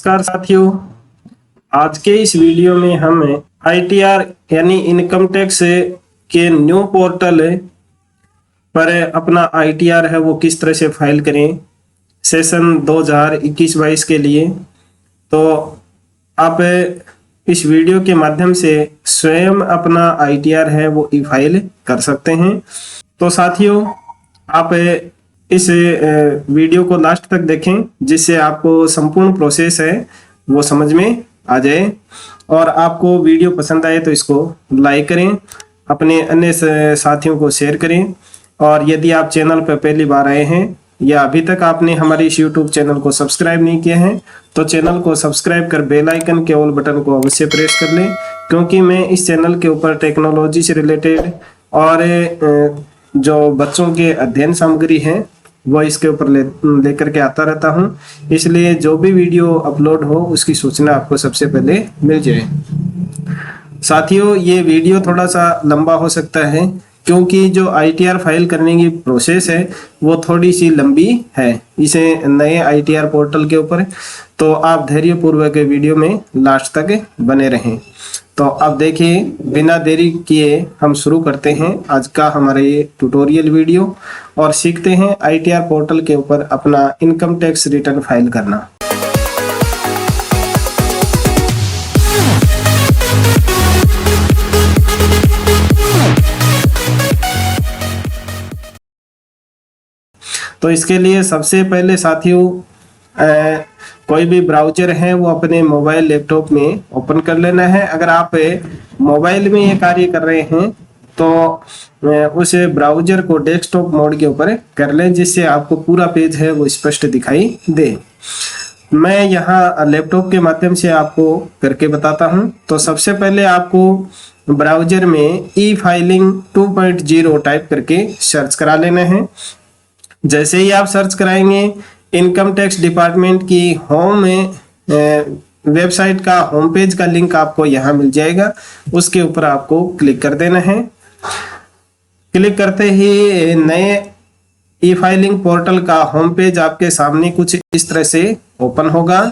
नमस्कार साथियों, आज के इस वीडियो में हम आईटीआर यानी इनकम टैक्स के न्यू पोर्टल पर अपना आईटीआर है वो किस तरह से फाइल करें सेशन 2021-22 के लिए। तो आप इस वीडियो के माध्यम से स्वयं अपना आईटीआर है वो ई फाइल कर सकते हैं। तो साथियों, आप इस वीडियो को लास्ट तक देखें जिससे आपको संपूर्ण प्रोसेस है वो समझ में आ जाए। और आपको वीडियो पसंद आए तो इसको लाइक करें, अपने अन्य साथियों को शेयर करें। और यदि आप चैनल पर पहली बार आए हैं या अभी तक आपने हमारे इस यूट्यूब चैनल को सब्सक्राइब नहीं किया है तो चैनल को सब्सक्राइब कर बेल आइकन के ऑल बटन को अवश्य प्रेस कर लें, क्योंकि मैं इस चैनल के ऊपर टेक्नोलॉजी से रिलेटेड और जो बच्चों के अध्ययन सामग्री है वो इसके ऊपर लेकर के आता रहता हूँ। इसलिए जो भी वीडियो अपलोड हो उसकी सूचना आपको सबसे पहले मिल जाए। साथियों, ये वीडियो थोड़ा सा लंबा हो सकता है क्योंकि जो आईटीआर फाइल करने की प्रोसेस है वो थोड़ी सी लंबी है इसे नए आईटीआर पोर्टल के ऊपर। तो आप धैर्यपूर्वक वीडियो में लास्ट तक बने रहें। तो अब देखिए, बिना देरी किए हम शुरू करते हैं आज का हमारा ये ट्यूटोरियल वीडियो और सीखते हैं आईटीआर पोर्टल के ऊपर अपना इनकम टैक्स रिटर्न फाइल करना। तो इसके लिए सबसे पहले साथियों कोई भी ब्राउज़र है वो अपने मोबाइल लैपटॉप में ओपन कर लेना है। अगर आप मोबाइल में ये कार्य कर रहे हैं तो उस ब्राउज़र को डेस्कटॉप मोड के ऊपर कर लें जिससे आपको पूरा पेज है वो स्पष्ट दिखाई दे। मैं यहाँ लैपटॉप के माध्यम से आपको करके बताता हूँ। तो सबसे पहले आपको ब्राउज़र में ई फाइलिंग 2.0 टाइप करके सर्च करा लेना है। जैसे ही आप सर्च कराएंगे इनकम टैक्स डिपार्टमेंट की होम में वेबसाइट का होम पेज का लिंक आपको यहाँ मिल जाएगा। उसके ऊपर आपको क्लिक कर देना है। क्लिक करते ही नए ई फाइलिंग पोर्टल का होम पेज आपके सामने कुछ इस तरह से ओपन होगा।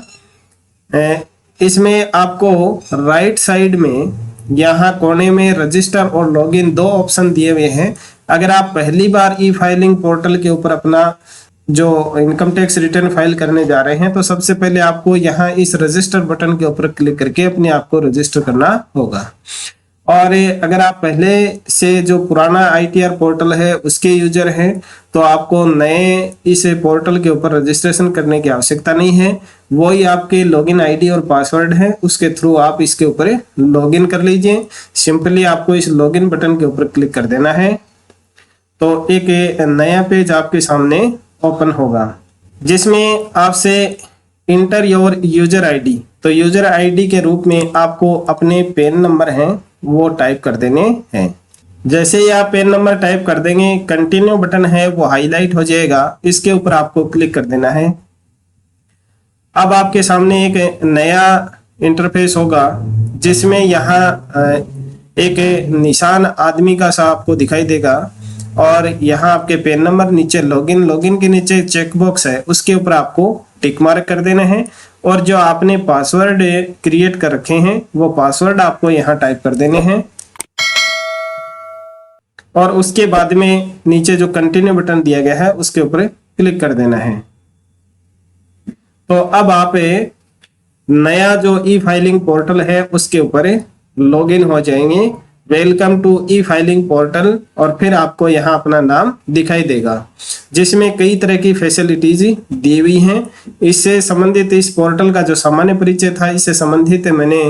इसमें आपको राइट साइड में यहाँ कोने में रजिस्टर और लॉगिन दो ऑप्शन दिए हुए हैं। अगर आप पहली बार ई फाइलिंग पोर्टल के ऊपर अपना जो इनकम टैक्स रिटर्न फाइल करने जा रहे हैं तो सबसे पहले आपको यहाँ इस रजिस्टर बटन के ऊपर क्लिक करके अपने आप को रजिस्टर करना होगा। और अगर आप पहले से जो पुराना आईटीआर पोर्टल है उसके यूजर हैं तो आपको नए इस पोर्टल के ऊपर रजिस्ट्रेशन करने की आवश्यकता नहीं है। वही आपके लॉगिन आईडी और पासवर्ड है, उसके थ्रू आप इसके ऊपर लॉगिन कर लीजिए। सिंपली आपको इस लॉगिन बटन के ऊपर क्लिक कर देना है तो एक नया पेज आपके सामने ओपन होगा जिसमें आपसे इंटर योर यूजर आईडी, तो यूजर आईडी के रूप में आपको अपने पैन नंबर हैं वो टाइप कर देने हैं। जैसे ही आप पैन नंबर टाइप कर देंगे कंटिन्यू बटन है वो हाईलाइट हो जाएगा, इसके ऊपर आपको क्लिक कर देना है। अब आपके सामने एक नया इंटरफेस होगा जिसमें यहाँ एक निशान आदमी का सा आपको दिखाई देगा और यहाँ आपके पैन नंबर, नीचे लॉगिन के नीचे चेकबॉक्स है उसके ऊपर आपको टिक मार्क कर देना है। और जो आपने पासवर्ड क्रिएट कर रखे हैं वो पासवर्ड आपको यहाँ टाइप कर देने हैं और उसके बाद में नीचे जो कंटिन्यू बटन दिया गया है उसके ऊपर क्लिक कर देना है। तो अब आप नया जो ई फाइलिंग पोर्टल है उसके ऊपर लॉगिन हो जाएंगे। Welcome to e filing portal और फिर आपको यहाँ अपना नाम दिखाई देगा जिसमें कई तरह की फैसिलिटीज दी हुई हैं। इससे संबंधित इस पोर्टल का जो सामान्य परिचय था इससे संबंधित मैंने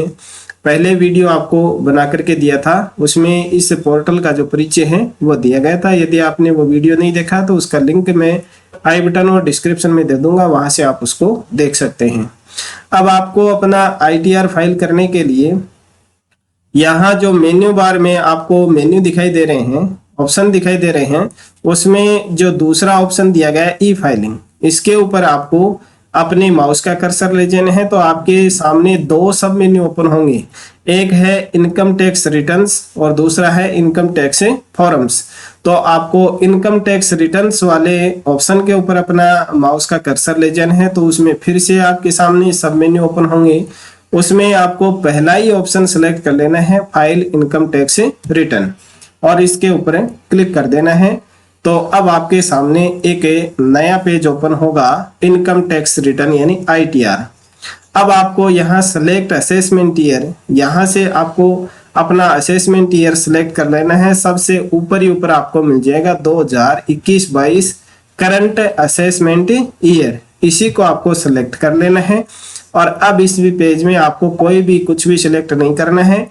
पहले वीडियो आपको बना करके दिया था, उसमें इस पोर्टल का जो परिचय है वो दिया गया था। यदि आपने वो वीडियो नहीं देखा तो उसका लिंक मैं आई बटन और डिस्क्रिप्शन में दे दूंगा, वहां से आप उसको देख सकते हैं। अब आपको अपना आईटीआर फाइल करने के लिए यहाँ जो मेन्यू बार में आपको मेन्यू दिखाई दे रहे हैं, ऑप्शन दिखाई दे रहे हैं, उसमें जो दूसरा ऑप्शन दिया गया है ई फाइलिंग, इसके ऊपर आपको क्लिक कर देना है। अपने माउस का कर्सर ले जाना है तो आपके सामने दो सब मेन्यू ओपन होंगे। एक है इनकम टैक्स रिटर्न्स और दूसरा है इनकम टैक्स फॉर्म्स। तो आपको इनकम टैक्स रिटर्न्स वाले ऑप्शन के ऊपर अपना माउस का कर्सर ले जाना है, तो उसमें फिर से आपके सामने सब मेन्यू ओपन होंगे। उसमें आपको पहला ही ऑप्शन सेलेक्ट कर लेना है, फाइल इनकम टैक्स रिटर्न, और इसके ऊपर क्लिक कर देना है। तो अब आपके सामने एक नया पेज ओपन होगा, इनकम टैक्स रिटर्न यानी आईटीआर। अब आपको यहाँ सेलेक्ट असेसमेंट ईयर, यहाँ से आपको अपना असेसमेंट ईयर सेलेक्ट कर लेना है। सबसे ऊपर ही ऊपर आपको मिल जाएगा 2021-22 करंट असेसमेंट ईयर, इसी को आपको सेलेक्ट कर लेना है। और अब इस भी पेज में आपको कोई भी कुछ भी सिलेक्ट नहीं करना है,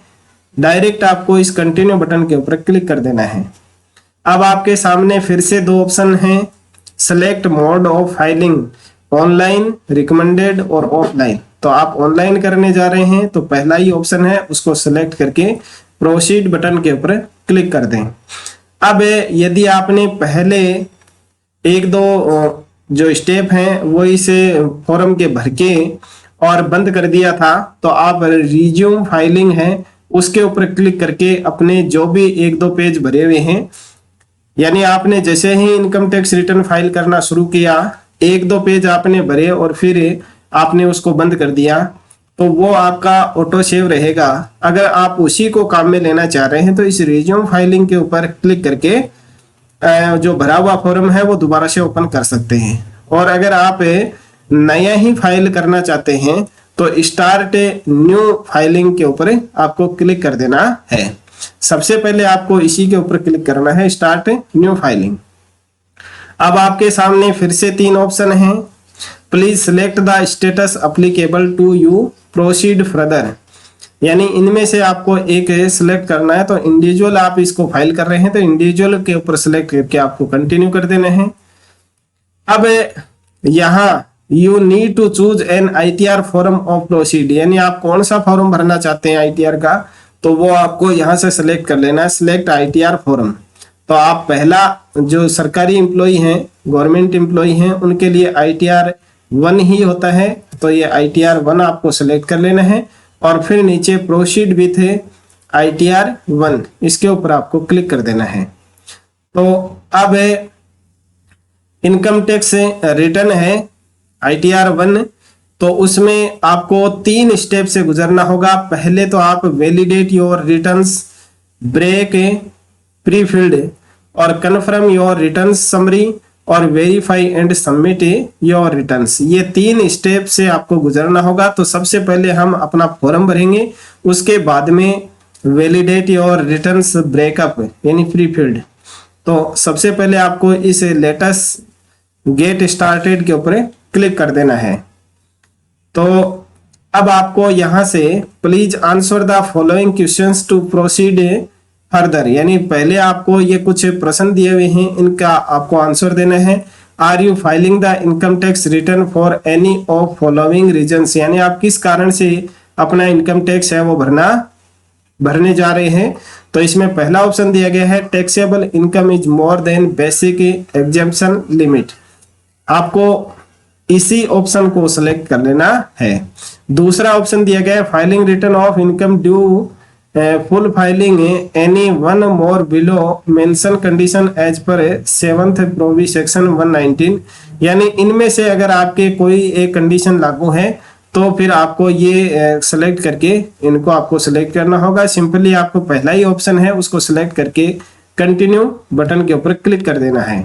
डायरेक्ट आपको इस कंटिन्यू बटन के ऊपर क्लिक कर देना है। अब आपके सामने फिर से दो ऑप्शन हैं, select mode of filing, online, recommended और ऑफलाइन। तो आप ऑनलाइन करने जा रहे हैं तो पहला ही ऑप्शन है, उसको सेलेक्ट करके प्रोसीड बटन के ऊपर क्लिक कर दें। अब यदि आपने पहले एक दो जो स्टेप हैं वो इस फॉर्म के भर के और बंद कर दिया था, तो आप रिज्यूम फाइलिंग है उसके ऊपर क्लिक करके अपने जो भी एक दो पेज भरे हुए हैं, यानी आपने जैसे ही इनकम टैक्स रिटर्न फाइल करना शुरू किया, एक दो पेज आपने भरे और फिर आपने उसको बंद कर दिया, तो वो आपका ऑटो सेव रहेगा। अगर आप उसी को काम में लेना चाह रहे हैं तो इस रिज्यूम फाइलिंग के ऊपर क्लिक करके जो भरा हुआ फॉर्म है वो दोबारा से ओपन कर सकते हैं। और अगर आप नया ही फाइल करना चाहते हैं तो स्टार्ट न्यू फाइलिंग के ऊपर आपको क्लिक कर देना है। सबसे पहले आपको इसी के ऊपर क्लिक करना है, स्टार्ट न्यू फाइलिंग। अब आपके सामने फिर से तीन ऑप्शन हैं, please select the status applicable to you, proceed further, यानी इनमें से आपको एक सिलेक्ट करना है। तो इंडिविजुअल आप इसको फाइल कर रहे हैं तो इंडिविजुअल के ऊपर सिलेक्ट करके आपको कंटिन्यू कर देना है। अब यहाँ you need to choose an ITR form of proceed, यानी आप कौन सा फॉर्म भरना चाहते हैं आईटीआर का, तो वो आपको यहाँ से सिलेक्ट कर लेना है, सिलेक्ट आईटीआर फॉर्म। तो आप पहला जो सरकारी एम्प्लॉय हैं, गवर्नमेंट एम्प्लॉय हैं, उनके लिए आईटीआर 1 ही होता है, तो ये आईटीआर 1 आपको सिलेक्ट कर लेना है। और फिर नीचे प्रोसीड विथ आईटीआर 1, इसके ऊपर आपको क्लिक कर देना है। तो अब इनकम टैक्स रिटर्न है आईटीआर 1, तो उसमें आपको 3 स्टेप से गुजरना होगा। पहले तो आप validate your returns, break prefilled और कन्फर्म योर रिटर्न्स समरी और verify and submit your returns, ये 3 स्टेप से आपको गुजरना होगा। तो सबसे पहले हम अपना फॉर्म भरेंगे, उसके बाद में वैलिडेट योर रिटर्न्स ब्रेकअप यानी प्रीफिल्ड। तो सबसे पहले आपको इस लेटेस्ट गेट स्टार्टेड के ऊपर क्लिक कर देना है। तो अब आपको यहां से please answer the following questions to proceed further, यानी पहले आपको ये कुछ प्रश्न दिए हुए हैं, इनका आपको आंसर देना है। Are you filing the income tax return for any of following reasons, यानी आप किस कारण से अपना इनकम टैक्स है वो भरने जा रहे हैं। तो इसमें पहला ऑप्शन दिया गया है, taxable income is more than basic exemption limit, आपको इसी ऑप्शन को सिलेक्ट कर लेना है। दूसरा ऑप्शन दिया गया है, filing return of income due full filing any one more below mention condition as per 7th प्रोवी section 119, यानी इनमें से अगर आपके कोई एक कंडीशन लागू है तो फिर आपको ये सेलेक्ट करके इनको आपको सिलेक्ट करना होगा। सिंपली आपको पहला ही ऑप्शन है उसको सिलेक्ट करके कंटिन्यू बटन के ऊपर क्लिक कर देना है।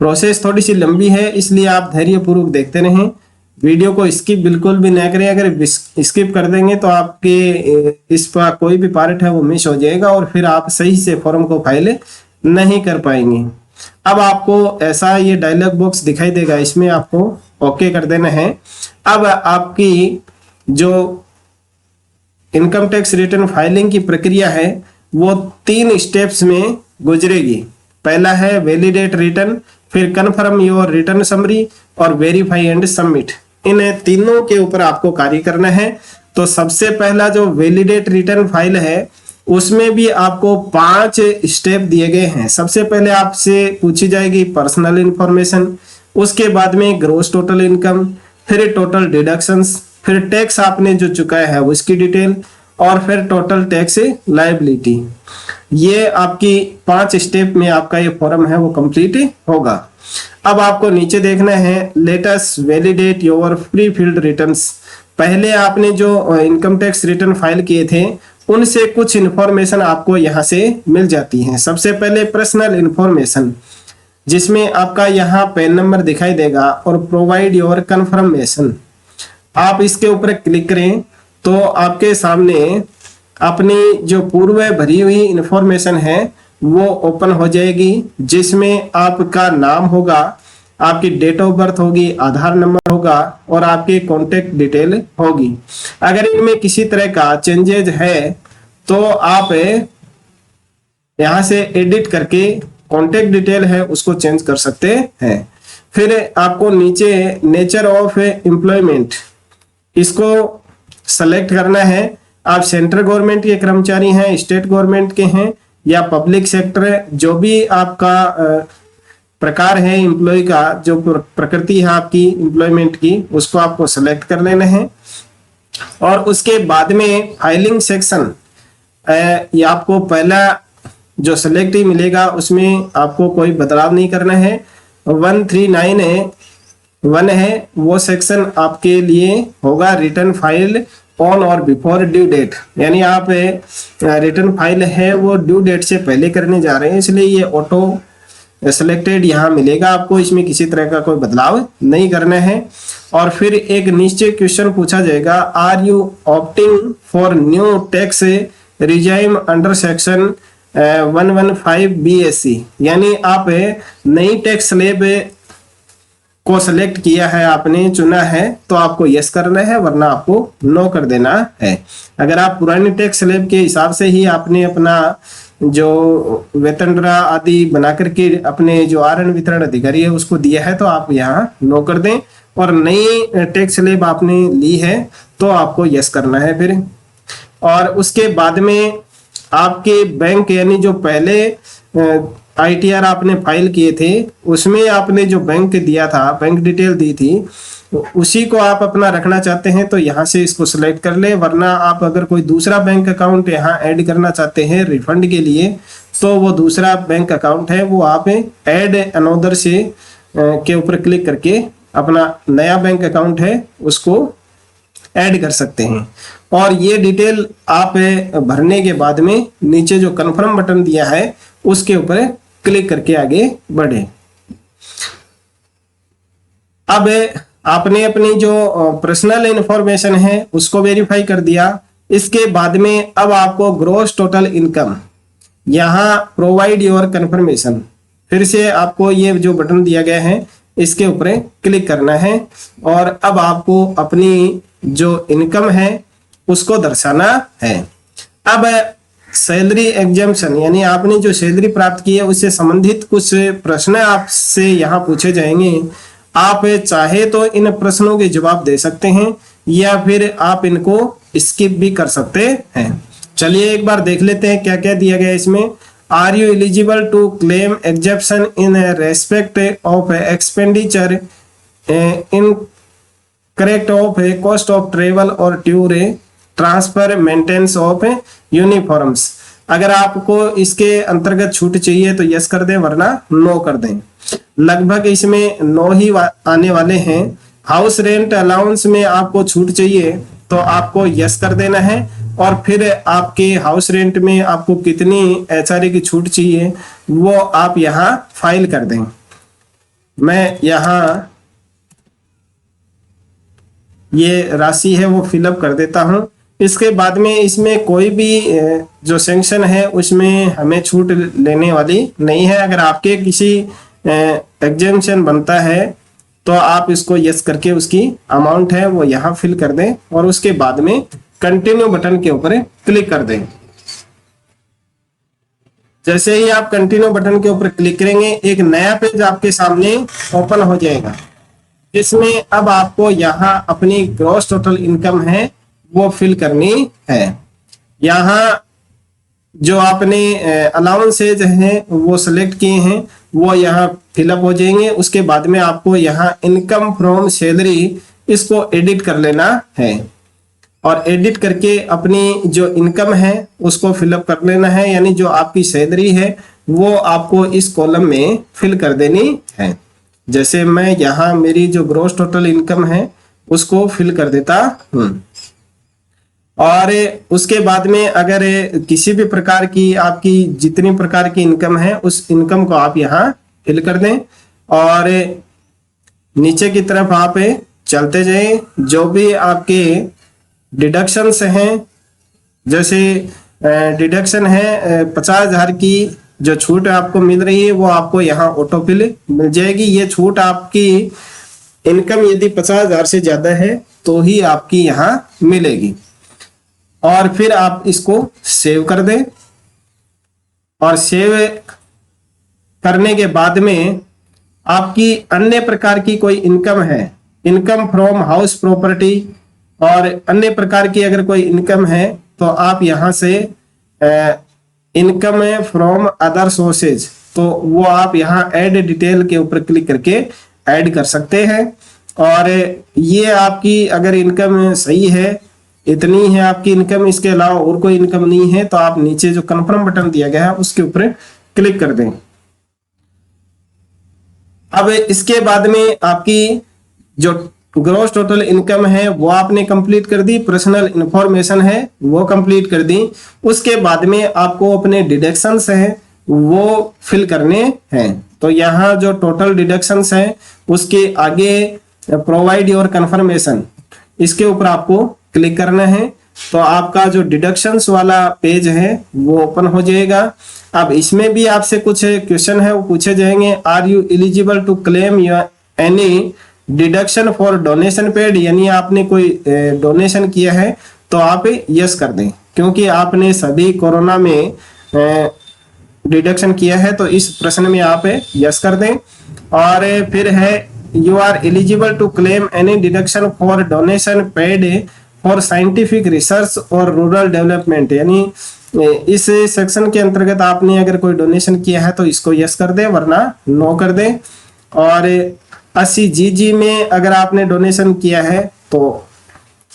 प्रोसेस थोड़ी सी लंबी है, इसलिए आप धैर्यपूर्वक देखते रहें, वीडियो को स्किप बिल्कुल भी ना करें। अगर स्किप कर देंगे तो आपके इस पर कोई भी पार्ट है वो मिस हो जाएगा और फिर आप सही से फॉर्म को फाइल नहीं कर पाएंगे। अब आपको ऐसा ये डायलॉग बॉक्स दिखाई देगा, इसमें आपको ओके कर देना है। अब आपकी जो इनकम टैक्स रिटर्न फाइलिंग की प्रक्रिया है वो 3 स्टेप्स में गुजरेगी। पहला है वैलिडेट रिटर्न, फिर कन्फर्म योर रिटर्न समरी और वेरीफाई एंड सबमिट। इन तीनों के ऊपर आपको कार्य करना है। तो सबसे पहला जो वैलिडेट रिटर्न फाइल है उसमें भी आपको 5 स्टेप दिए गए हैं। सबसे पहले आपसे पूछी जाएगी पर्सनल इंफॉर्मेशन, उसके बाद में ग्रोस टोटल इनकम, फिर टोटल डिडक्शंस, फिर टैक्स आपने जो चुकाया है उसकी डिटेल, और फिर टोटल टैक्स लायबिलिटी। ये आपकी 5 स्टेप में आपका ये फॉर्म है वो कंप्लीट होगा। अब आपको नीचे देखना है let us validate your pre filled returns. पहले आपने जो इनकम टैक्स रिटर्न फाइल किए थे उनसे कुछ इंफॉर्मेशन आपको यहाँ से मिल जाती है। सबसे पहले पर्सनल इंफॉर्मेशन, जिसमें आपका यहाँ पैन नंबर दिखाई देगा और प्रोवाइड योर कंफर्मेशन। आप इसके ऊपर क्लिक करें तो आपके सामने अपनी जो पूर्व भरी हुई इंफॉर्मेशन है वो ओपन हो जाएगी, जिसमें आपका नाम होगा, आपकी डेट ऑफ बर्थ होगी, आधार नंबर होगा और आपकी कॉन्टेक्ट डिटेल होगी। अगर इनमें किसी तरह का चेंजेज है तो आप यहां से एडिट करके कॉन्टेक्ट डिटेल है उसको चेंज कर सकते हैं। फिर आपको नीचे नेचर ऑफ एम्प्लॉयमेंट, इसको सेलेक्ट करना है। आप सेंट्रल गवर्नमेंट के कर्मचारी हैं, स्टेट गवर्नमेंट के हैं या पब्लिक सेक्टर, जो भी आपका प्रकार है एम्प्लॉय का, जो प्रकृति है आपकी एम्प्लॉयमेंट की, उसको आपको सेलेक्ट कर लेना है। और उसके बाद में फाइलिंग सेक्शन, ये आपको पहला जो सेलेक्ट ही मिलेगा उसमें आपको कोई बदलाव नहीं करना है। 139(1) है वो सेक्शन आपके लिए होगा रिटर्न फाइल ऑन और बिफोर ड्यू डेट, यानी आप रिटर्न फाइल है वो ड्यू डेट से पहले करने जा रहे हैं, इसलिए ये ऑटो सिलेक्टेड यहाँ मिलेगा आपको। इसमें किसी तरह का कोई बदलाव नहीं करना है। और फिर एक निश्चित क्वेश्चन पूछा जाएगा, are you opting for new tax regime under section 115 BSC, यानी आप नई टैक्स स्लैब को सिलेक्ट किया है, आपने चुना है तो आपको यस करना है, वरना आपको नो कर देना है। अगर आप पुरानी टैक्स स्लैब के हिसाब से ही आपने अपना जो वेतन आदि बना करके अपने जो आरण वितरण अधिकारी है उसको दिया है तो आप यहाँ नो कर दें, और नई टैक्स स्लैब आपने ली है तो आपको यस करना है फिर। और उसके बाद में आपके बैंक, यानी जो पहले ITR आपने फाइल किए थे उसमें आपने जो बैंक दिया था, बैंक डिटेल दी थी, उसी को आप अपना रखना चाहते हैं तो यहाँ से इसको सिलेक्ट कर ले, वरना आप अगर कोई दूसरा बैंक अकाउंट यहाँ ऐड करना चाहते हैं रिफंड के लिए तो वो दूसरा बैंक अकाउंट है वो आप ऐड अनोदर से के ऊपर क्लिक करके अपना नया बैंक अकाउंट है उसको ऐड कर सकते हैं। और ये डिटेल आप भरने के बाद में नीचे जो कंफर्म बटन दिया है उसके ऊपर क्लिक करके आगे बढ़े। अब आपने अपनी जो पर्सनल इंफॉर्मेशन है उसको वेरीफाई कर दिया। इसके बाद में अब आपको ग्रॉस टोटल इनकम, यहाँ प्रोवाइड योर कंफर्मेशन, फिर से आपको ये जो बटन दिया गया है इसके ऊपर क्लिक करना है और अब आपको अपनी जो इनकम है उसको दर्शाना है। अब सैलरी एग्जाम्पशन, यानी आपने जो सैलरी प्राप्त की है उससे संबंधित कुछ प्रश्न आपसे यहाँ पूछे जाएंगे। आप चाहे तो इन प्रश्नों के जवाब दे सकते हैं या फिर आप इनको स्किप भी कर सकते हैं। चलिए एक बार देख लेते हैं क्या क्या दिया गया इसमें। Are you eligible to claim exemption in respect of expenditure in correct of cost of travel और tour transfer maintenance of uniforms. अगर आपको इसके अंतर्गत छूट चाहिए तो यस कर दें, वरना नो कर दें। लगभग इसमें नो ही आने वाले हैं। हाउस रेंट अलाउंस में आपको छूट चाहिए तो आपको यस कर देना है, और फिर आपके हाउस रेंट में आपको कितनी HRA की छूट चाहिए वो आप यहाँ फाइल कर दें। मैं यहाँ ये राशि है वो फिलअप कर देता हूँ। इसके बाद में इसमें कोई भी जो सैंक्शन है उसमें हमें छूट लेने वाली नहीं है। अगर आपके किसी एग्जेम्पशन बनता है तो आप इसको यस करके उसकी अमाउंट है वो यहाँ फिल कर दें और उसके बाद में कंटिन्यू बटन के ऊपर क्लिक कर दें। जैसे ही आप कंटिन्यू बटन के ऊपर क्लिक करेंगे एक नया पेज आपके सामने ओपन हो जाएगा, जिसमें अब आपको यहाँ अपनी ग्रॉस टोटल इनकम है वो फिल करनी है। यहाँ जो आपने अलाउंसेज हैं वो सिलेक्ट किए हैं वो यहाँ फिलअप हो जाएंगे। उसके बाद में आपको यहाँ इनकम फ्रॉम सैलरी इसको एडिट कर लेना है और एडिट करके अपनी जो इनकम है उसको फिलअप कर लेना है, यानी जो आपकी सैलरी है वो आपको इस कॉलम में फिल कर देनी है। जैसे मैं यहाँ मेरी जो ग्रॉस टोटल इनकम है उसको फिल कर देता हूँ। और उसके बाद में अगर किसी भी प्रकार की आपकी जितनी प्रकार की इनकम है उस इनकम को आप यहाँ फिल कर दें और नीचे की तरफ आप चलते जाएं। जो भी आपके डिडक्शंस हैं, जैसे डिडक्शन है 50,000 की जो छूट आपको मिल रही है वो आपको यहाँ ऑटो फिल मिल जाएगी। ये छूट आपकी इनकम यदि 50,000 से ज्यादा है तो ही आपकी यहाँ मिलेगी। और फिर आप इसको सेव कर दें और सेव करने के बाद में आपकी अन्य प्रकार की कोई इनकम है, इनकम फ्रॉम हाउस प्रॉपर्टी और अन्य प्रकार की अगर कोई इनकम है तो आप यहाँ से इनकम फ्रॉम अदर सोर्सेज, तो वो आप यहाँ ऐड डिटेल के ऊपर क्लिक करके ऐड कर सकते हैं। और ये आपकी अगर इनकम सही है, इतनी है आपकी इनकम, इसके अलावा और कोई इनकम नहीं है, तो आप नीचे जो कंफर्म बटन दिया गया है उसके ऊपर क्लिक कर दें। अब इसके बाद में आपकी जो ग्रॉस टोटल इनकम है वो आपने कंप्लीट कर दी, पर्सनल इंफॉर्मेशन है वो कंप्लीट कर दी। उसके बाद में आपको अपने डिडक्शंस हैं वो फिल करने हैं। तो यहाँ जो टोटल डिडक्शंस हैं उसके आगे प्रोवाइड योर कंफर्मेशन, इसके ऊपर आपको क्लिक करना है तो आपका जो डिडक्शंस वाला पेज है वो ओपन हो जाएगा। अब इसमें भी आपसे कुछ क्वेश्चन है वो पूछे जाएंगे। Are you eligible to claim your any deduction for donation paid, यानी आपने कोई डोनेशन किया है तो आप यस कर दें, क्योंकि आपने सभी कोरोना में डिडक्शन किया है तो इस प्रश्न में आप यस कर दें। और फिर है you are eligible to claim any deduction for donation paid for scientific research और रूरल डेवलपमेंट, यानी इस सेक्शन के अंतर्गत आपने अगर कोई डोनेशन किया है तो इसको यस कर दे वरना नो कर दे। और 80 GG में अगर आपने डोनेशन किया है तो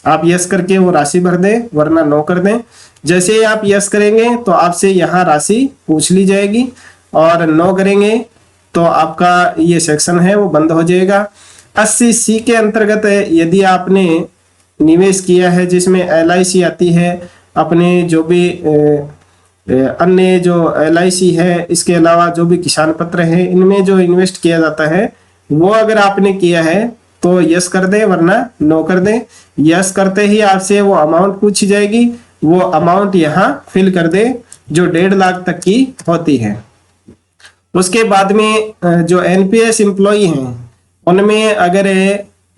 आप यस करके वो राशि भर दें वरना नो कर दें। जैसे ही आप यस करेंगे तो आपसे यहाँ राशि पूछ ली जाएगी और नो करेंगे तो आपका ये सेक्शन है वो बंद हो जाएगा। 80C के अंतर्गत यदि आपने निवेश किया है जिसमें LIC आती है, अपने जो भी अन्य जो LIC है, इसके अलावा जो भी किसान पत्र है, इनमें जो इन्वेस्ट किया जाता है वो अगर आपने किया है तो यस कर दे वरना नो कर दे। यस करते ही आपसे वो अमाउंट पूछी जाएगी, वो अमाउंट यहाँ फिल कर दे जो 1.5 लाख तक की होती है। उसके बाद में जो NPS एम्प्लॉई हैं उनमें अगर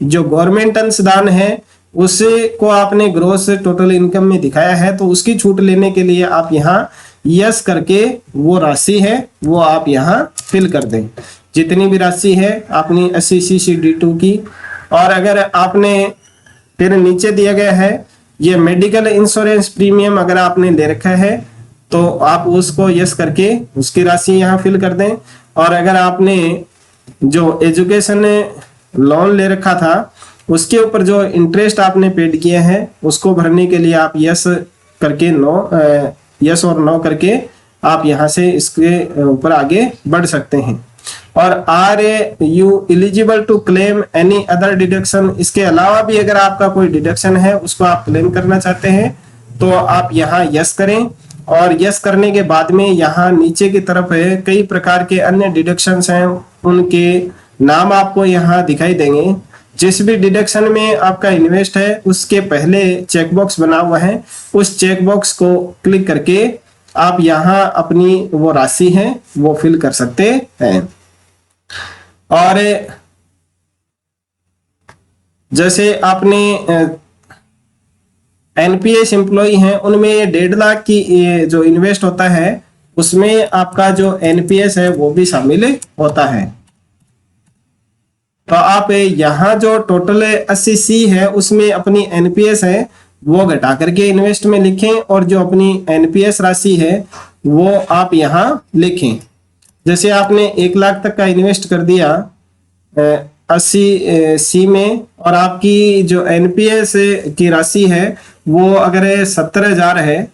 जो गवर्नमेंट अंशदान है उसको आपने ग्रोस टोटल इनकम में दिखाया है तो उसकी छूट लेने के लिए आप यहाँ यस करके वो राशि है वो आप यहाँ फिल कर दें, जितनी भी राशि है अपनी 80CC-D2 की। और अगर आपने फिर नीचे दिया गया है ये मेडिकल इंश्योरेंस प्रीमियम अगर आपने ले रखा है तो आप उसको यस करके उसकी राशि यहाँ फिल कर दें। और अगर आपने जो एजुकेशन लोन ले रखा था उसके ऊपर जो इंटरेस्ट आपने पेड किया है उसको भरने के लिए आप यस करके यस और नो करके आप यहाँ से इसके ऊपर आगे बढ़ सकते हैं। और are you eligible to claim any other deduction, इसके अलावा भी अगर आपका कोई डिडक्शन है उसको आप क्लेम करना चाहते हैं तो आप यहाँ यस करें। और यस करने के बाद में यहाँ नीचे की तरफ है कई प्रकार के अन्य डिडक्शंस हैं, उनके नाम आपको यहाँ दिखाई देंगे। जिस भी डिडक्शन में आपका इन्वेस्ट है उसके पहले चेकबॉक्स बना हुआ है, उस चेकबॉक्स को क्लिक करके आप यहाँ अपनी वो राशि है वो फिल कर सकते हैं। और जैसे आपने NPS एम्प्लॉई हैं उनमें 1.5 लाख की जो इन्वेस्ट होता है उसमें आपका जो NPS है वो भी शामिल होता है। तो आप यहाँ जो टोटल 80C है उसमें अपनी NPS है वो घटा करके इन्वेस्ट में लिखें और जो अपनी एनपीएस राशि है वो आप यहाँ लिखें। जैसे आपने 1 लाख तक का इन्वेस्ट कर दिया 80 सी में, और आपकी जो एनपीएस की राशि है वो अगर 70,000 है,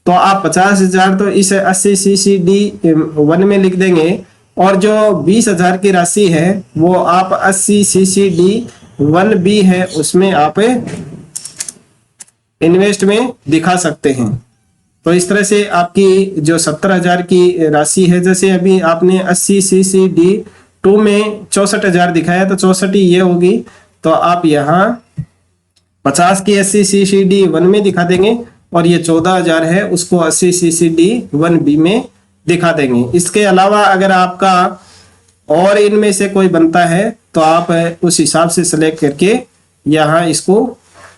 तो आप 50,000 तो इस 80 CCD1 में लिख देंगे, और जो 20,000 की राशि है वो आप 80 CCD1B है उसमें आप इन्वेस्ट में दिखा सकते हैं। तो इस तरह से आपकी जो 70,000 की राशि है, जैसे अभी आपने 80 CCD2 में 64,000 दिखाया तो 64 ये होगी, तो आप यहाँ 50 की 80 CCD1 में दिखा देंगे, और ये 14,000 है उसको 80 CCD1B में दिखा देंगे। इसके अलावा अगर आपका और इनमें से कोई बनता है तो आप उस हिसाब से सिलेक्ट करके यहाँ इसको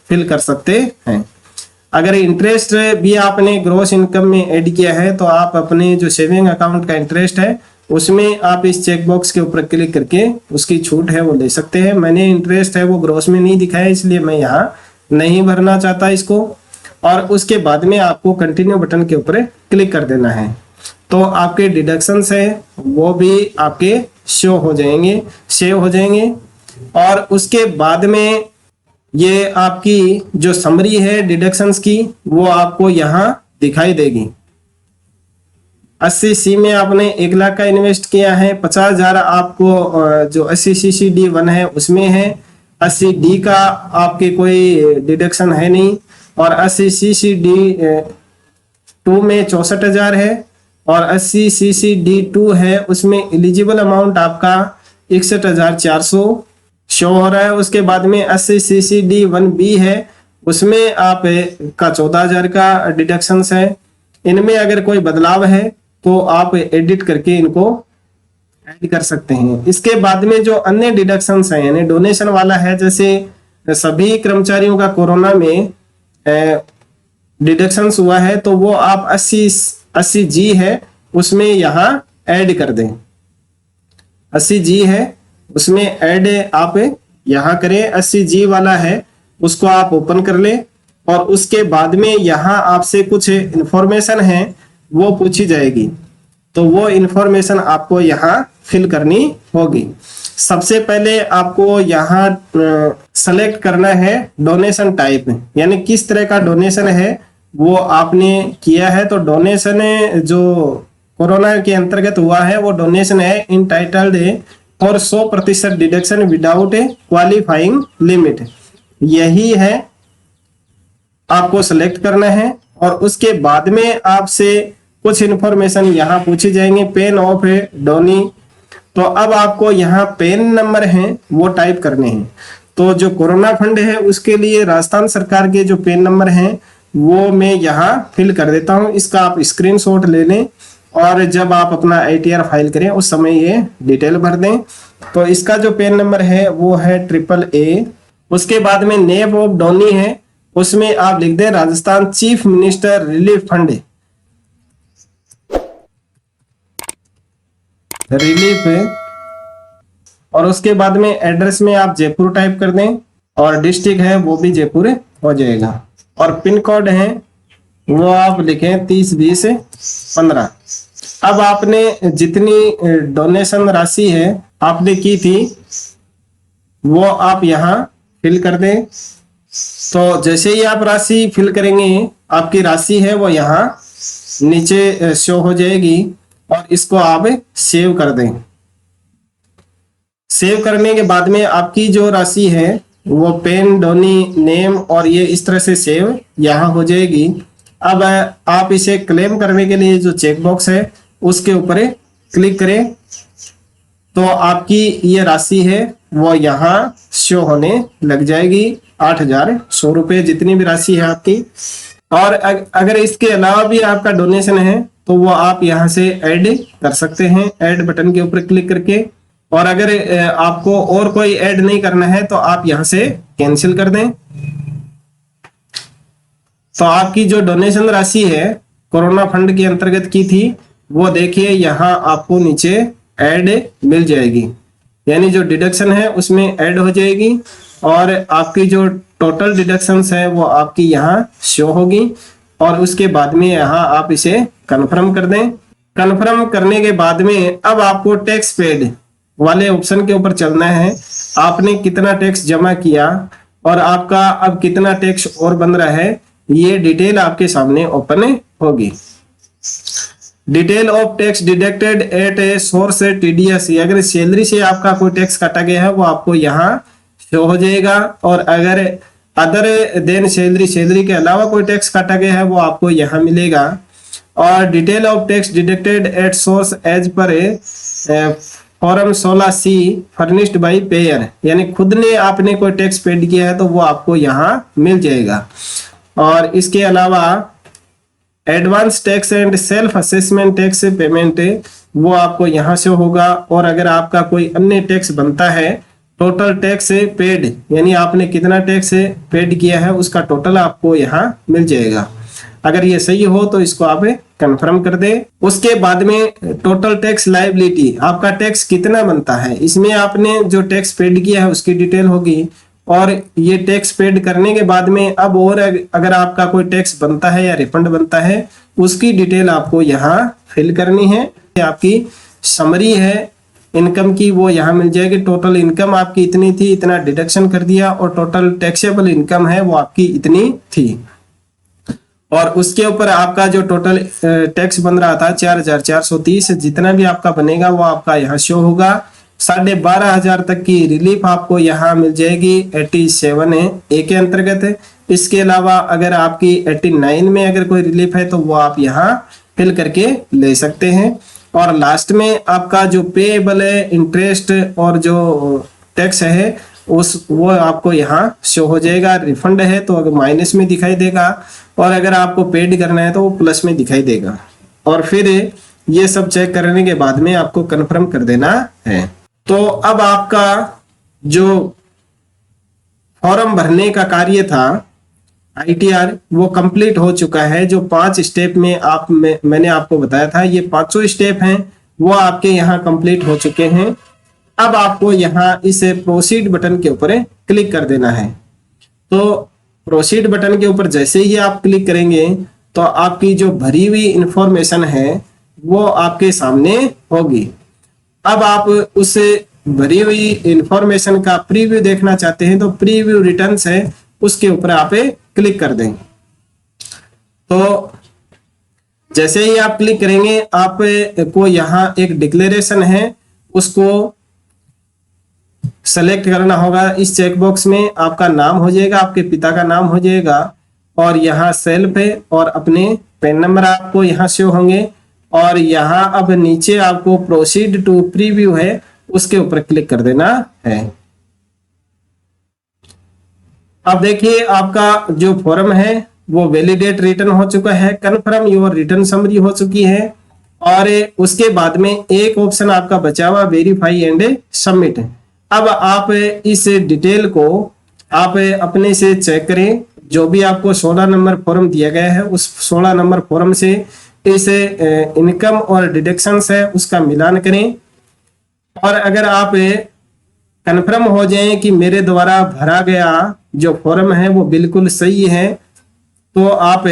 फिल कर सकते हैं। अगर इंटरेस्ट भी आपने ग्रॉस इनकम में ऐड किया है तो आप अपने जो सेविंग अकाउंट का इंटरेस्ट है उसमें आप इस चेक बॉक्स के ऊपर क्लिक करके उसकी छूट है वो ले सकते हैं। मैंने इंटरेस्ट है वो ग्रॉस में नहीं दिखाया, इसलिए मैं यहाँ नहीं भरना चाहता इसको। और उसके बाद में आपको कंटिन्यू बटन के ऊपर क्लिक कर देना है, तो आपके डिडक्शंस है वो भी आपके शो हो जाएंगे, सेव हो जाएंगे। और उसके बाद में ये आपकी जो समरी है डिडक्शंस की वो आपको यहाँ दिखाई देगी। 80 सी में आपने 1 लाख का इन्वेस्ट किया है, 50,000 आपको जो 80 CCD1 है उसमें है, 80 डी का आपके कोई डिडक्शन है नहीं, और 80 CCD2 में 64,000 है, और 80 CCD2 है उसमें एलिजिबल अमाउंट आपका 61,400 शो हो रहा है। उसके बाद में 80 CCD1B है उसमें आप का 14,000 का डिडक्शंस है। इनमें अगर कोई बदलाव है तो आप एडिट करके इनको ऐड कर सकते हैं। इसके बाद में जो अन्य डिडक्शंस हैं यानी डोनेशन वाला है, जैसे सभी कर्मचारियों का कोरोना में डिडक्शंस हुआ है तो वो आप 80G है उसमें यहाँ ऐड कर दें। 80G है उसमें ऐड आप यहाँ करें, 80G वाला है उसको आप ओपन कर ले, और उसके बाद में यहाँ आपसे कुछ इंफॉर्मेशन है वो पूछी जाएगी, तो वो इंफॉर्मेशन आपको यहाँ फिल करनी होगी। सबसे पहले आपको यहाँ सेलेक्ट करना है डोनेशन टाइप, यानी किस तरह का डोनेशन है वो आपने किया है। तो डोनेशन जो कोरोना के अंतर्गत हुआ है वो डोनेशन है इंटाइटल्ड और 100% डिडक्शन विदाउट क्वालिफाइंग लिमिट, यही है आपको सेलेक्ट करना है। और उसके बाद में आपसे कुछ इंफॉर्मेशन यहाँ पूछी जाएंगे, पेन ऑफ डोनी, तो अब आपको यहाँ पेन नंबर हैं वो टाइप करने हैं। तो जो कोरोना फंड है उसके लिए राजस्थान सरकार के जो पेन नंबर हैं वो मैं यहाँ फिल कर देता हूँ, इसका आप स्क्रीनशॉट ले लें और जब आप अपना ITR फाइल करें उस समय ये डिटेल भर दें। तो इसका जो पेन नंबर है वो है AAA। उसके बाद में नेम ऑफ डोनी है उसमें आप लिख दें Rajasthan chief minister relief fund, relief है। और उसके बाद में एड्रेस में आप जयपुर टाइप कर दें और डिस्ट्रिक्ट है वो भी जयपुर हो जाएगा, और पिन कोड है वो आप लिखें 302015। अब आपने जितनी डोनेशन राशि है आपने की थी वो आप यहाँ फिल कर दें। तो जैसे ही आप राशि फिल करेंगे आपकी राशि है वो यहाँ नीचे शो हो जाएगी, और इसको आप सेव कर दें। सेव करने के बाद में आपकी जो राशि है वो पेन डोनी नेम और ये इस तरह से सेव यहाँ हो जाएगी। अब आप इसे क्लेम करने के लिए जो चेक बॉक्स है उसके ऊपर क्लिक करें तो आपकी ये राशि है वो यहाँ शो होने लग जाएगी, 8,100 रुपये जितनी भी राशि है आपकी। और अगर इसके अलावा भी आपका डोनेशन है तो वो आप यहाँ से ऐड कर सकते हैं, ऐड बटन के ऊपर क्लिक करके। और अगर आपको और कोई ऐड नहीं करना है तो आप यहाँ से कैंसिल कर दें। तो आपकी जो डोनेशन राशि है कोरोना फंड के अंतर्गत की थी वो देखिए यहाँ आपको नीचे ऐड मिल जाएगी, यानी जो डिडक्शन है उसमें ऐड हो जाएगी। और आपकी जो टोटल डिडक्शंस है वो आपकी यहाँ शो होगी। और उसके बाद में यहाँ आप इसे कन्फर्म कर दें। कन्फर्म करने के बाद में अब आपको टैक्स पेड वाले ऑप्शन के ऊपर चलना है। आपने कितना टैक्स जमा किया और आपका अब कितना टैक्स और बन रहा है, ये डिटेल आपके सामने ओपन होगी। Detail of tax deducted eight a source TDS, अगर सैलरी से आपका कोई टैक्स काटा गया है वो आपको यहाँ शो हो जाएगा। और अगर अदर देन सैलरी, सैलरी के अलावा कोई टैक्स काटा गया है वो आपको यहाँ मिलेगा। और detail of tax deducted at source as per form 16C furnished by payer, यानी खुद ने आपने कोई टैक्स पेड किया है तो वो आपको यहाँ मिल जाएगा। और इसके अलावा advance tax and self assessment tax payment वो आपको यहाँ से होगा। और अगर आपका कोई अन्य टैक्स बनता है, टोटल टैक्स पेड, यानी आपने कितना टैक्स पेड किया है उसका टोटल आपको यहाँ मिल जाएगा। अगर ये सही हो तो इसको आप कंफर्म कर दे। उसके बाद में टोटल टैक्स लायबिलिटी, आपका टैक्स कितना बनता है, इसमें आपने जो टैक्स पेड किया है उसकी डिटेल होगी। और ये टैक्स पेड करने के बाद में अब और अगर आपका कोई टैक्स बनता है या रिफंड बनता है उसकी डिटेल आपको यहाँ फिल करनी है। आपकी समरी है इनकम की वो यहाँ मिल जाएगी। टोटल इनकम आपकी इतनी थी, इतना डिडक्शन कर दिया, और टोटल टैक्सेबल इनकम है वो आपकी इतनी थी। और उसके ऊपर आपका जो टोटल टैक्स बन रहा था 4430, जितना भी आपका बनेगा वो आपका यहाँ शो होगा। 12,500 तक की रिलीफ आपको यहाँ मिल जाएगी 87A के अंतर्गत। इसके अलावा अगर आपकी 89 में अगर कोई रिलीफ है तो वो आप यहाँ फिल करके ले सकते हैं। और लास्ट में आपका जो पेएबल है इंटरेस्ट और जो टैक्स है वो आपको यहाँ शो हो जाएगा। रिफंड है तो अगर माइनस में दिखाई देगा, और अगर आपको पेड करना है तो वो प्लस में दिखाई देगा। और फिर ये सब चेक करने के बाद में आपको कंफर्म कर देना है। तो अब आपका जो फॉर्म भरने का कार्य था ITR वो कंप्लीट हो चुका है। जो 5 स्टेप में मैंने आपको बताया था, ये 5 स्टेप हैं वो आपके यहाँ कंप्लीट हो चुके हैं। अब आपको यहाँ इस प्रोसीड बटन के ऊपर क्लिक कर देना है। तो प्रोसीड बटन के ऊपर जैसे ही आप क्लिक करेंगे तो आपकी जो भरी हुई इंफॉर्मेशन है वो आपके सामने होगी। अब आप उस भरी हुई इंफॉर्मेशन का प्रीव्यू देखना चाहते हैं तो प्रीव्यू रिटर्न्स है उसके ऊपर आप क्लिक कर दें। तो जैसे ही आप क्लिक करेंगे आपको यहाँ एक डिक्लेरेशन है उसको सेलेक्ट करना होगा। इस चेकबॉक्स में आपका नाम हो जाएगा, आपके पिता का नाम हो जाएगा, और यहाँ सेल्फ है और अपने पैन नंबर आपको यहाँ शो होंगे। और यहाँ अब नीचे आपको प्रोसीड टू प्रीव्यू है उसके ऊपर क्लिक कर देना है। अब देखिए आपका जो फॉर्म है वो वैलिडेट रिटर्न हो चुका है, कन्फर्म योर रिटर्न समरी हो चुकी है। और उसके बाद में एक ऑप्शन आपका बचा हुआ वेरीफाई एंड सबमिट। अब आप इस डिटेल को आप अपने से चेक करें। जो भी आपको 16 नंबर फॉर्म दिया गया है उस 16 नंबर फॉर्म से इस इनकम और डिडक्शंस है उसका मिलान करें। और अगर आप कन्फर्म हो जाएं कि मेरे द्वारा भरा गया जो फॉर्म है वो बिल्कुल सही है तो आप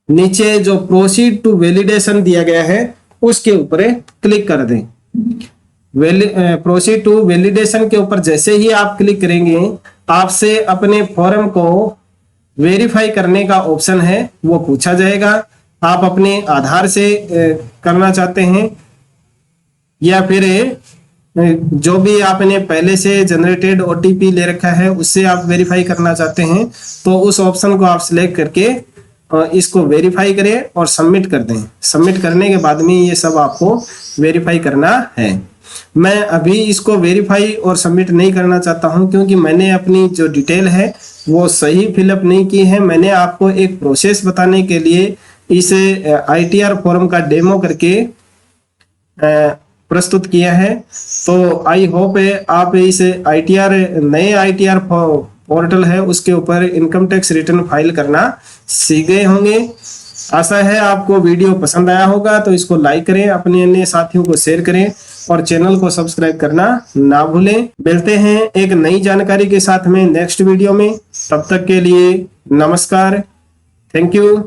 नीचे जो प्रोसीड टू वैलिडेशन दिया गया है उसके ऊपर क्लिक कर दें। प्रोसीड टू वैलिडेशन के ऊपर जैसे ही आप क्लिक करेंगे आपसे अपने फॉर्म को वेरीफाई करने का ऑप्शन है वो पूछा जाएगा। आप अपने आधार से करना चाहते हैं या फिर जो भी आपने पहले से जनरेटेड OTP ले रखा है उससे आप वेरीफाई करना चाहते हैं तो उस ऑप्शन को आप सिलेक्ट करके इसको वेरीफाई करें और सबमिट कर दें। सबमिट करने के बाद में ये सब आपको वेरीफाई करना है। मैं अभी इसको वेरीफाई और सबमिट नहीं करना चाहता हूं क्योंकि मैंने अपनी जो डिटेल है वो सही फिलअप नहीं की है। मैंने आपको एक प्रोसेस बताने के लिए इस ITR फॉर्म का डेमो करके प्रस्तुत किया है। तो आई होप आप इस ITR नए ITR पोर्टल है उसके ऊपर इनकम टैक्स रिटर्न फाइल करना सीख गए होंगे। आशा है आपको वीडियो पसंद आया होगा तो इसको लाइक करें, अपने अन्य साथियों को शेयर करें और चैनल को सब्सक्राइब करना ना भूलें। मिलते हैं एक नई जानकारी के साथ में नेक्स्ट वीडियो में। तब तक के लिए नमस्कार। Thank you.